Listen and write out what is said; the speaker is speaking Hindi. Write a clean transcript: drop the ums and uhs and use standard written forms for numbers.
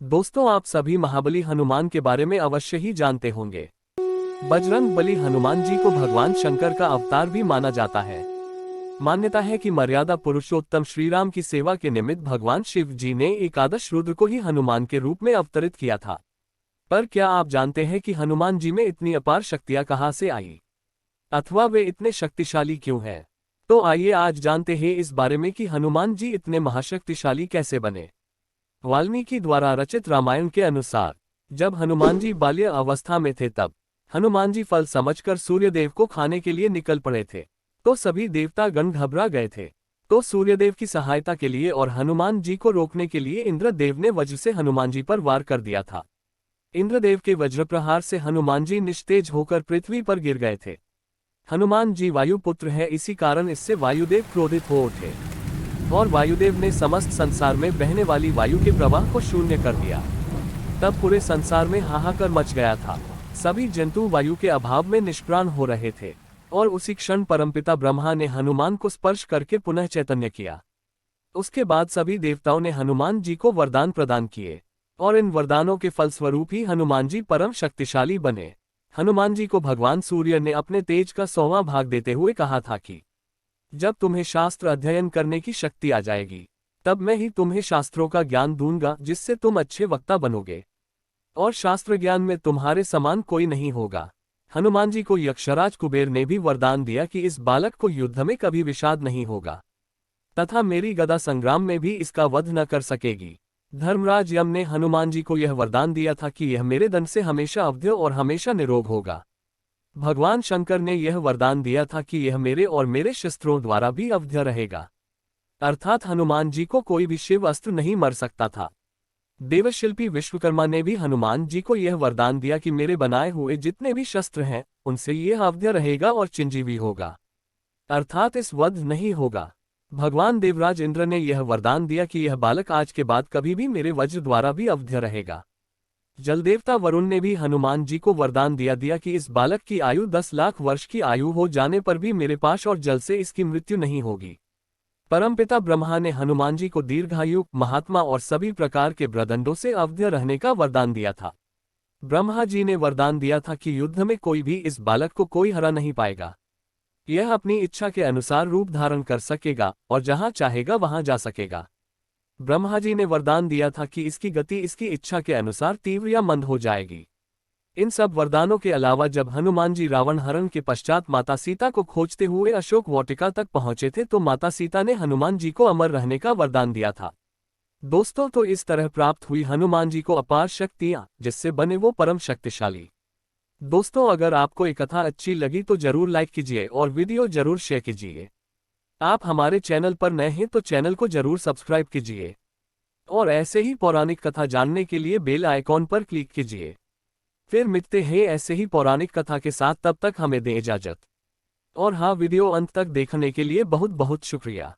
दोस्तों, आप सभी महाबली हनुमान के बारे में अवश्य ही जानते होंगे। बजरंग बली हनुमान जी को भगवान शंकर का अवतार भी माना जाता है। मान्यता है कि मर्यादा पुरुषोत्तम श्रीराम की सेवा के निमित्त भगवान शिव जी ने एकादश रुद्र को ही हनुमान के रूप में अवतरित किया था। पर क्या आप जानते हैं कि हनुमान जी में इतनी अपार शक्तियां कहां से आई, अथवा वे इतने शक्तिशाली क्यों हैं? तो आइए आज जानते हैं इस बारे में कि हनुमान जी इतने महाशक्तिशाली कैसे बने। वाल्मीकि द्वारा रचित रामायण के अनुसार जब हनुमान जी बाल्य अवस्था में थे तब हनुमान जी फल समझकर सूर्यदेव को खाने के लिए निकल पड़े थे। तो सभी देवता गण घबरा गए थे। तो सूर्यदेव की सहायता के लिए और हनुमान जी को रोकने के लिए इंद्रदेव ने वज्र से हनुमान जी पर वार कर दिया था। इंद्रदेव के वज्र प्रहार से हनुमान जी निस्तेज होकर पृथ्वी पर गिर गए थे। हनुमान जी वायुपुत्र है, इसी कारण इससे वायुदेव क्रोधित हो उठे और वायुदेव ने समस्त संसार में बहने वाली वायु के प्रवाह को शून्य कर दिया। तब पूरे संसार में हाहाकार मच गया था। सभी जंतु वायु के अभाव में निष्प्राण हो रहे थे और उसी क्षण परमपिता ब्रह्मा ने हनुमान को स्पर्श करके पुनः चैतन्य किया। उसके बाद सभी देवताओं ने हनुमान जी को वरदान प्रदान किए और इन वरदानों के फलस्वरूप ही हनुमान जी परम शक्तिशाली बने। हनुमान जी को भगवान सूर्य ने अपने तेज का 100वां भाग देते हुए कहा था कि जब तुम्हें शास्त्र अध्ययन करने की शक्ति आ जाएगी तब मैं ही तुम्हें शास्त्रों का ज्ञान दूंगा, जिससे तुम अच्छे वक्ता बनोगे और शास्त्र ज्ञान में तुम्हारे समान कोई नहीं होगा। हनुमान जी को यक्षराज कुबेर ने भी वरदान दिया कि इस बालक को युद्ध में कभी विषाद नहीं होगा तथा मेरी गदा संग्राम में भी इसका वध न कर सकेगी। धर्मराज यम ने हनुमान जी को यह वरदान दिया था कि यह मेरे दंड से हमेशा अवध्य और हमेशा निरोग होगा। भगवान शंकर ने यह वरदान दिया था कि यह मेरे और मेरे शस्त्रों द्वारा भी अवध्य रहेगा, अर्थात हनुमान जी को कोई भी शिव अस्त्र नहीं मर सकता था। देवशिल्पी विश्वकर्मा ने भी हनुमान जी को यह वरदान दिया कि मेरे बनाए हुए जितने भी शस्त्र हैं उनसे यह अवध्य रहेगा और चिरंजीवी होगा, अर्थात इस वध नहीं होगा। भगवान देवराज इंद्र ने यह वरदान दिया कि यह बालक आज के बाद कभी भी मेरे वज्र द्वारा भी अवध्य रहेगा। जलदेवता वरुण ने भी हनुमान जी को वरदान दिया कि इस बालक की आयु 10 लाख वर्ष की आयु हो जाने पर भी मेरे पाश और जल से इसकी मृत्यु नहीं होगी। परमपिता ब्रह्मा ने हनुमान जी को दीर्घायु, महात्मा और सभी प्रकार के ब्रदंडों से अवध्य रहने का वरदान दिया था। ब्रह्मा जी ने वरदान दिया था कि युद्ध में कोई भी इस बालक को कोई हरा नहीं पाएगा। यह अपनी इच्छा के अनुसार रूप धारण कर सकेगा और जहां चाहेगा वहां जा सकेगा। ब्रह्मा जी ने वरदान दिया था कि इसकी गति इसकी इच्छा के अनुसार तीव्र या मंद हो जाएगी। इन सब वरदानों के अलावा जब हनुमान जी रावण हरण के पश्चात माता सीता को खोजते हुए अशोक वाटिका तक पहुंचे थे तो माता सीता ने हनुमान जी को अमर रहने का वरदान दिया था। दोस्तों, तो इस तरह प्राप्त हुई हनुमान जी को अपार शक्तियां, जिससे बने वो परम शक्तिशाली। दोस्तों, अगर आपको ये कथा अच्छी लगी तो जरूर लाइक कीजिए और वीडियो जरूर शेयर कीजिए। आप हमारे चैनल पर नए हैं तो चैनल को जरूर सब्सक्राइब कीजिए और ऐसे ही पौराणिक कथा जानने के लिए बेल आइकॉन पर क्लिक कीजिए। फिर मिलते हैं ऐसे ही पौराणिक कथा के साथ, तब तक हमें दें इजाजत। और हाँ, वीडियो अंत तक देखने के लिए बहुत बहुत शुक्रिया।